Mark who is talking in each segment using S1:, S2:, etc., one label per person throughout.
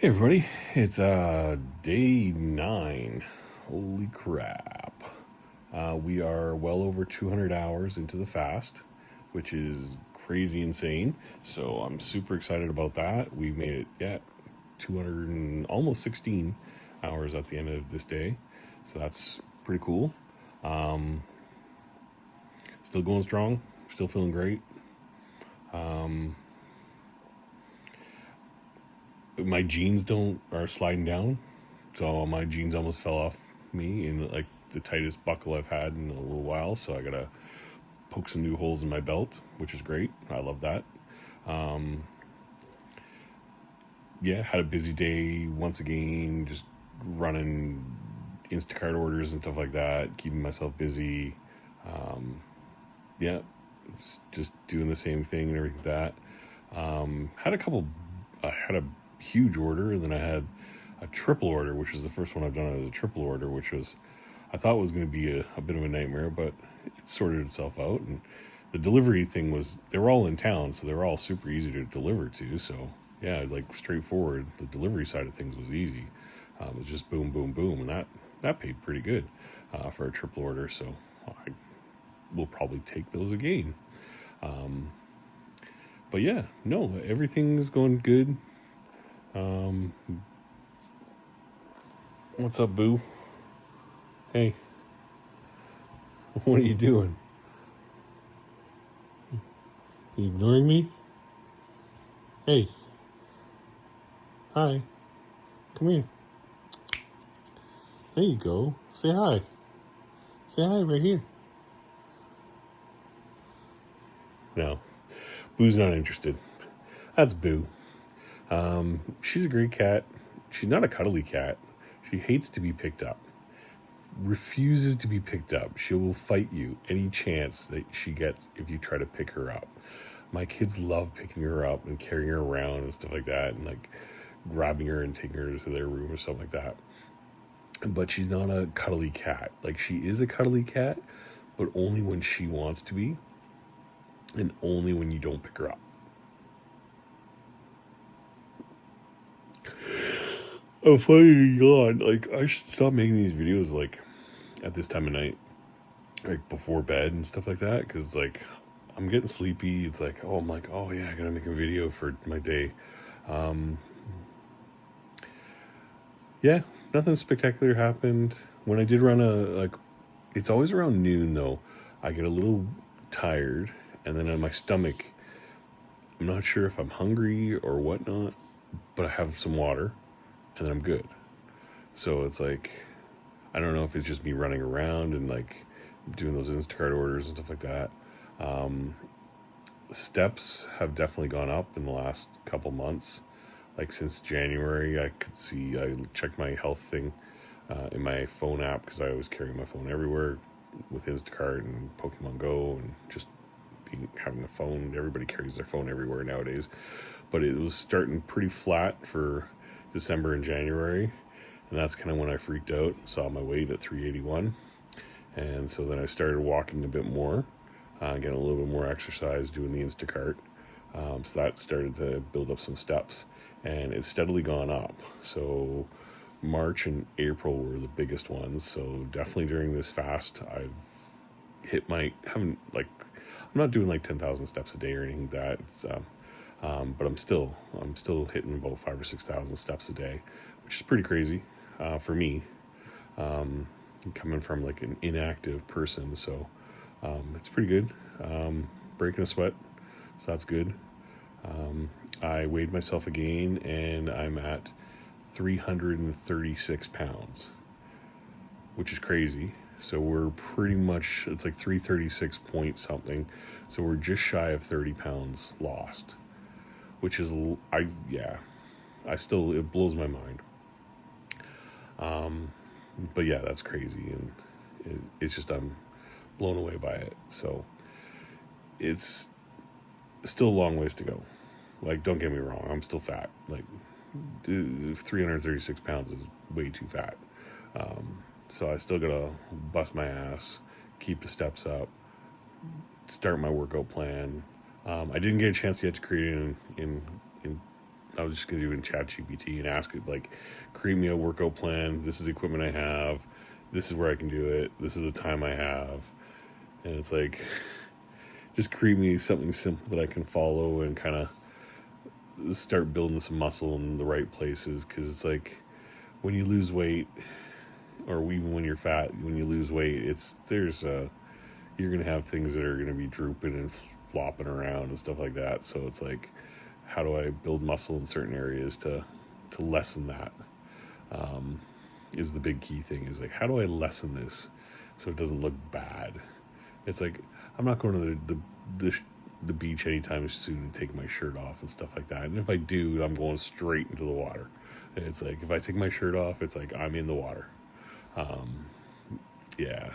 S1: Hey everybody, it's day 9. Holy crap. We are well over 200 hours into the fast, which is crazy insane. So I'm super excited about that. We made it, 200 and almost 16 hours at the end of this day. So that's pretty cool. Still going strong, still feeling great. My jeans don't are sliding down, so my jeans almost fell off me in like the tightest buckle I've had in a little while. So I gotta poke some new holes in my belt, which is great. I love that. Yeah, had a busy day once again, just running Instacart orders and stuff like that, keeping myself busy. Yeah, it's just doing the same thing and everything like that. Had a couple. I had a huge order, and then I had a triple order, which is the first one I've done as a triple order, which was I thought was going to be a bit of a nightmare, but it sorted itself out. And the delivery thing was they were all in town, so they were all super easy to deliver to. So yeah, like straightforward. The delivery side of things was easy. It was just boom, boom, boom, and that paid pretty good for a triple order. So I will probably take those again. But yeah, no, everything's going good. What's up, Boo? Hey, what are you doing? You ignoring me? Hey, hi, come here. There you go. Say hi. Say hi right here. No, Boo's not interested. That's Boo. She's a great cat. She's not a cuddly cat. She hates to be picked up. Refuses to be picked up. She will fight you any chance that she gets if you try to pick her up. My kids love picking her up and carrying her around and stuff like that, and like grabbing her and taking her to their room or stuff like that. But she's not a cuddly cat. Like, she is a cuddly cat, but only when she wants to be, and only when you don't pick her up. Oh, funny God! Like, I should stop making these videos like at this time of night, like before bed and stuff like that, because like I'm getting sleepy. It's like, oh, I'm like, oh yeah, I gotta make a video for my day. Yeah, nothing spectacular happened. When I did run it's always around noon though. I get a little tired, and then on my stomach, I'm not sure if I'm hungry or whatnot, but I have some water, and then I'm good. So it's like, I don't know if it's just me running around and like doing those Instacart orders and stuff like that. Steps have definitely gone up in the last couple months. Like since January, I could see, I checked my health thing in my phone app because I always carry my phone everywhere with Instacart and Pokemon Go and just having a phone. Everybody carries their phone everywhere nowadays. But it was starting pretty flat for December and January. And that's kind of when I freaked out, saw my weight at 381. And so then I started walking a bit more, getting a little bit more exercise, doing the Instacart. So that started to build up some steps, and it's steadily gone up. So March and April were the biggest ones. So definitely during this fast, I've hit haven't like, I'm not doing like 10,000 steps a day or anything like that. But I'm still hitting about 5 or 6,000 steps a day, which is pretty crazy for me. Coming from like an inactive person, so it's pretty good. Breaking a sweat, so that's good. I weighed myself again, and I'm at 336 pounds, which is crazy. So we're pretty much, it's like 336 point something. So we're just shy of 30 pounds lost, which is, it blows my mind. But yeah, that's crazy. And it's just, I'm blown away by it. So it's still a long ways to go. Like, don't get me wrong, I'm still fat. Like, 336 pounds is way too fat. So I still gotta bust my ass, keep the steps up, start my workout plan. I didn't get a chance yet to create it in I was just going to do in ChatGPT and ask it, like, create me a workout plan. This is the equipment I have. This is where I can do it. This is the time I have. And it's like, just create me something simple that I can follow and kind of start building some muscle in the right places. Because it's like, when you lose weight, or even when you're fat, when you lose weight, you're going to have things that are going to be drooping and flopping around and stuff like that. So it's like, how do I build muscle in certain areas to lessen that? Is the big key thing, is like, how do I lessen this so it doesn't look bad? It's like, I'm not going to the beach anytime soon and take my shirt off and stuff like that. And if I do, I'm going straight into the water. And it's like, if I take my shirt off, it's like I'm in the water. Yeah,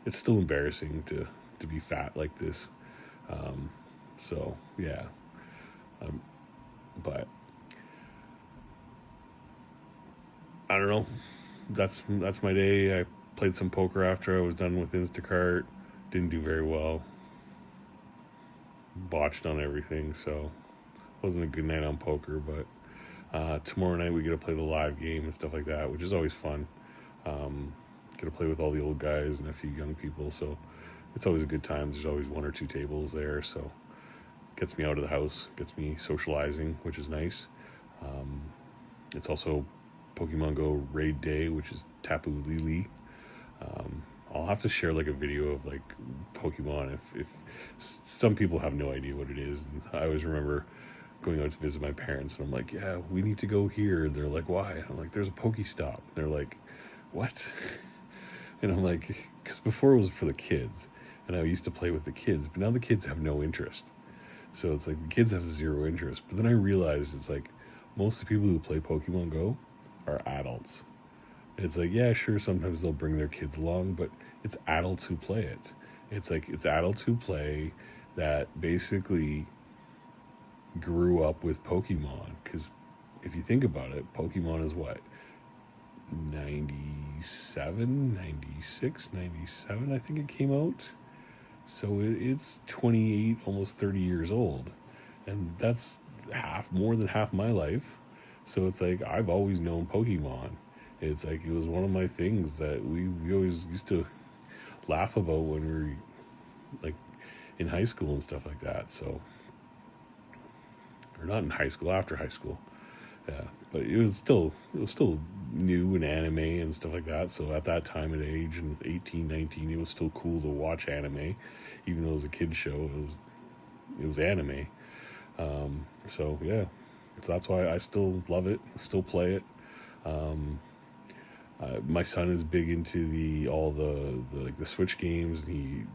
S1: it's still embarrassing to be fat like this. So yeah, but I don't know. That's my day. I played some poker after I was done with Instacart. Didn't do very well. Botched on everything, so wasn't a good night on poker. But tomorrow night we get to play the live game and stuff like that, which is always fun. Get to play with all the old guys and a few young people, so it's always a good time. There's always one or two tables there, so gets me out of the house, gets me socializing, which is nice. It's also Pokemon Go raid day, which is Tapu Lili. I'll have to share like a video of like Pokemon if some people have no idea what it is. And I always remember going out to visit my parents and I'm like, yeah, we need to go here. And they're like, why? And I'm like, there's a Pokestop. They're like, what? And I'm like, because before it was for the kids and I used to play with the kids, but now the kids have no interest. So it's like the kids have zero interest. But then I realized it's like most of the people who play Pokemon Go are adults. It's like, yeah, sure, sometimes they'll bring their kids along, but it's adults who play it. It's like, it's adults who play that basically grew up with Pokemon. Because if you think about it, Pokemon is what? 97, 96, 97, I think it came out. So it's 28, almost 30 years old. And that's more than half my life. So it's like, I've always known Pokemon. It's like, it was one of my things that we always used to laugh about when we were like in high school and stuff like that. So, or not in high school, after high school. Yeah, but it was still new and anime and stuff like that. So at that time and age, in 18, 19, it was still cool to watch anime, even though it was a kid's show. It was anime. So yeah, so that's why I still love it, still play it. My son is big into all the like the Switch games and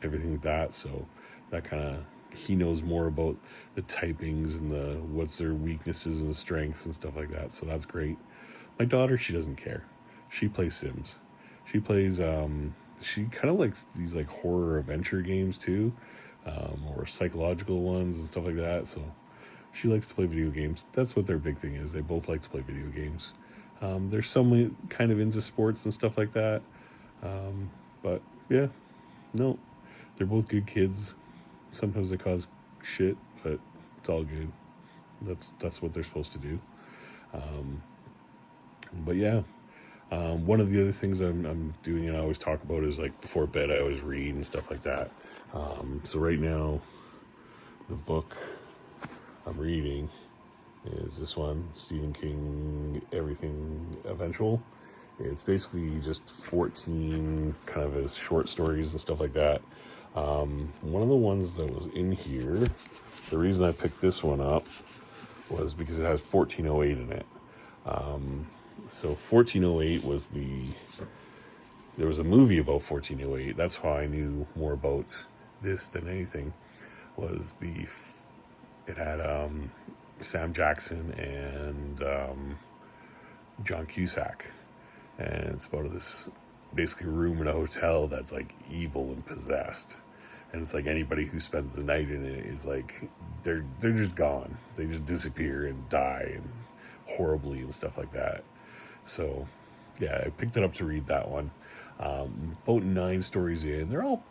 S1: everything like that. So that kind of, he knows more about the typings and what's their weaknesses and strengths and stuff like that. So that's great. My daughter, she doesn't care. She plays Sims. She plays, she kind of likes these like horror adventure games too, or psychological ones and stuff like that. So she likes to play video games. That's what their big thing is. They both like to play video games. There's some kind of into sports and stuff like that. But yeah, no, they're both good kids. Sometimes they cause shit, but it's all good. That's what they're supposed to do. But yeah, one of the other things I'm doing and I always talk about is like before bed I always read and stuff like that. So right now, the book I'm reading is this one, Stephen King, Everything Eventual. It's basically just 14 kind of his short stories and stuff like that. One of the ones that was in here, the reason I picked this one up was because it has 1408 in it. So 1408 was there was a movie about 1408. That's how I knew more about this than anything. It had Sam Jackson and John Cusack, and it's about this basically room in a hotel that's like evil and possessed, and it's like anybody who spends the night in it is like they're just gone. They just disappear and die and horribly and stuff like that. So yeah, I picked it up to read that one. About 9 stories in. They're all,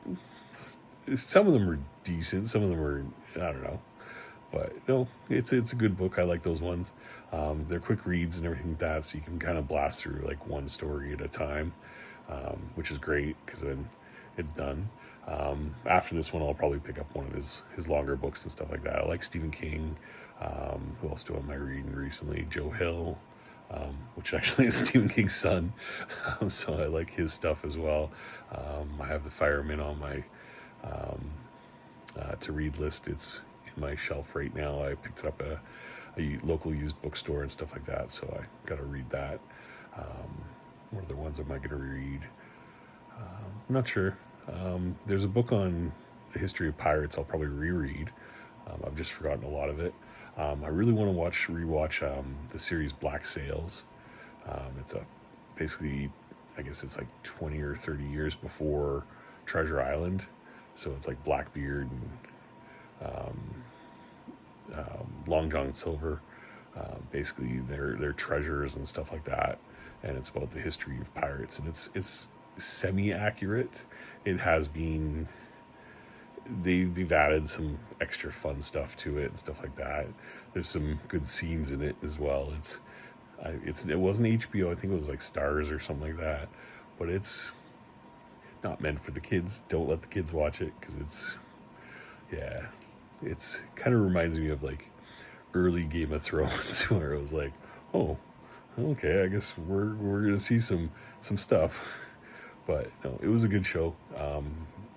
S1: some of them are decent, some of them are, I don't know, But no, it's a good book. I like those ones. They're quick reads and everything like that, so you can kind of blast through like one story at a time, which is great because then it's done. After this one, I'll probably pick up one of his longer books and stuff like that. I like Stephen King. Who else do I am I reading recently? Joe Hill, which actually is Stephen King's son. So I like his stuff as well. I have The Fireman on my to read list. It's in my shelf right now. I picked it up at a local used bookstore and stuff like that, so I got to read that. What other ones am I going to read? I'm not sure. There's a book on the history of pirates I'll probably reread. I've just forgotten a lot of it. I really want to rewatch the series Black Sails. It's basically, I guess it's like 20 or 30 years before Treasure Island. So it's like Blackbeard and Long John Silver, basically their treasures and stuff like that. And it's about the history of pirates, and it's semi-accurate. It has been, they've added some extra fun stuff to it and stuff like that. There's some good scenes in it as well. It wasn't HBO. I think it was like Stars or something like that. But it's not meant for the kids. Don't let the kids watch it because it's kind of reminds me of like early Game of Thrones where it was like, oh, okay, I guess we're gonna see some stuff. But no, it was a good show.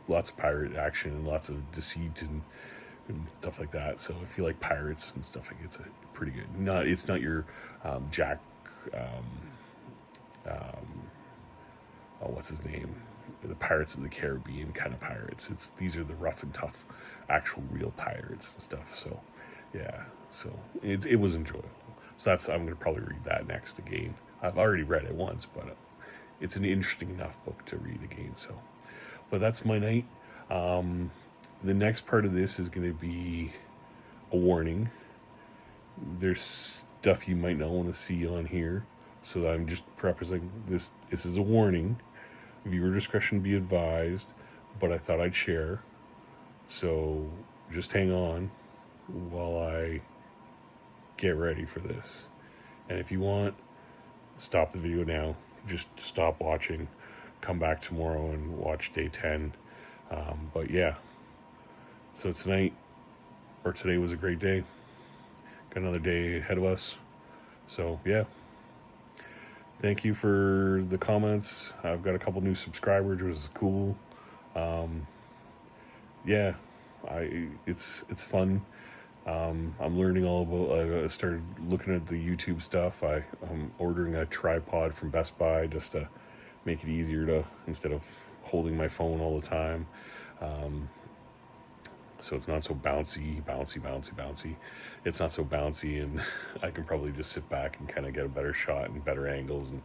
S1: Lots of pirate action and lots of deceit and stuff like that. So if you like pirates and stuff, like it's a pretty good. It's not your Jack. What's his name? The Pirates of the Caribbean kind of pirates. These are the rough and tough, actual real pirates and stuff. So yeah, so it was enjoyable. So I'm gonna probably read that next again. I've already read it once, but it's an interesting enough book to read again. So, but that's my night. The next part of this is going to be a warning. There's stuff you might not want to see on here, so I'm just prefacing this. This is a warning. Viewer discretion be advised, but I thought I'd share. So just hang on while I get ready for this. And if you want, stop the video now. Just stop watching. Come back tomorrow and watch day 10. But yeah. So today was a great day. Got another day ahead of us. So yeah. Thank you for the comments. I've got a couple new subscribers, which is cool. Yeah, it's fun. I'm learning all about. I started looking at the YouTube stuff. I'm ordering a tripod from Best Buy just to make it easier to, instead of holding my phone all the time. So it's not so bouncy. It's not so bouncy, and I can probably just sit back and kind of get a better shot and better angles and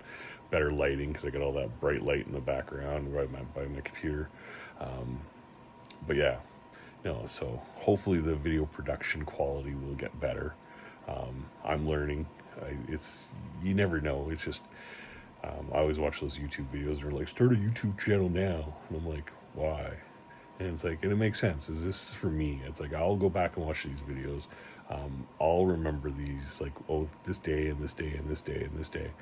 S1: better lighting because I got all that bright light in the background by my computer. But yeah, so hopefully the video production quality will get better. I'm learning. You never know. It's just I always watch those YouTube videos. They're like, start a YouTube channel now, and I'm like, why? And it's like, and it makes sense. This is for me? It's like, I'll go back and watch these videos. I'll remember these, like, oh, this day and this day and this day and this day.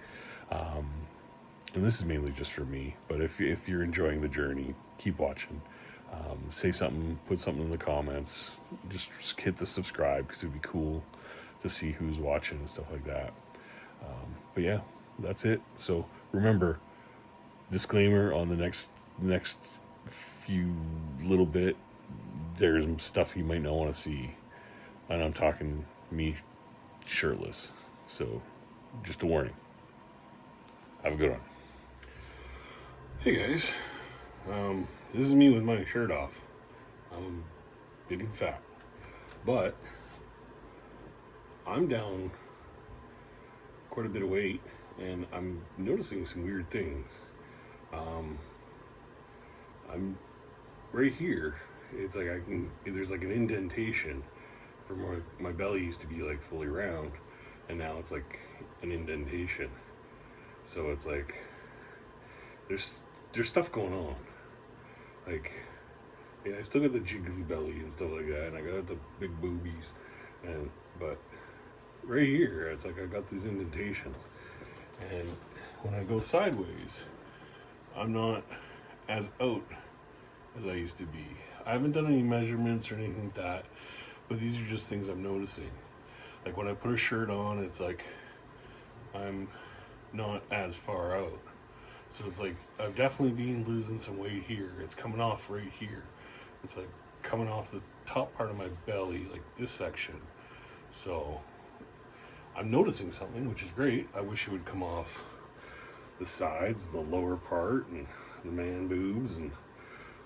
S1: And this is mainly just for me. But if you're enjoying the journey, keep watching. Say something, put something in the comments. Just hit the subscribe because it'd be cool to see who's watching and stuff like that. But yeah, that's it. So remember, disclaimer on the next few little bit, there's stuff you might not want to see, and I'm talking me shirtless, so just a warning. Have a good one. Hey guys, this is me with my shirt off. I'm big and fat, but I'm down quite a bit of weight, and I'm noticing some weird things. I'm right here. It's like there's like an indentation from my belly used to be like fully round, and now it's like an indentation. So it's like there's stuff going on. Like, yeah, I still got the jiggly belly and stuff like that, and I got the big boobies, But right here, it's like I got these indentations, and when I go sideways, I'm not as out as I used to be. I haven't done any measurements or anything like that, but these are just things I'm noticing. Like when I put a shirt on, it's like I'm not as far out. So it's like I've definitely been losing some weight here. It's coming off right here. It's like coming off the top part of my belly, like this section. So I'm noticing something, which is great. I wish it would come off the sides, the lower part, and the man boobs. And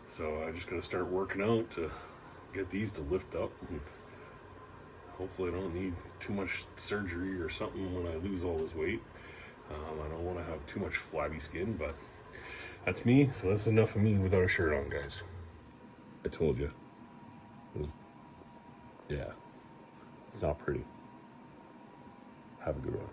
S1: so I just got to start working out to get these to lift up. And hopefully I don't need too much surgery or something when I lose all this weight. I don't want to have too much flabby skin, but that's me. So this is enough of me without a shirt on, guys. I told you. Yeah. It's not pretty. Have a good one.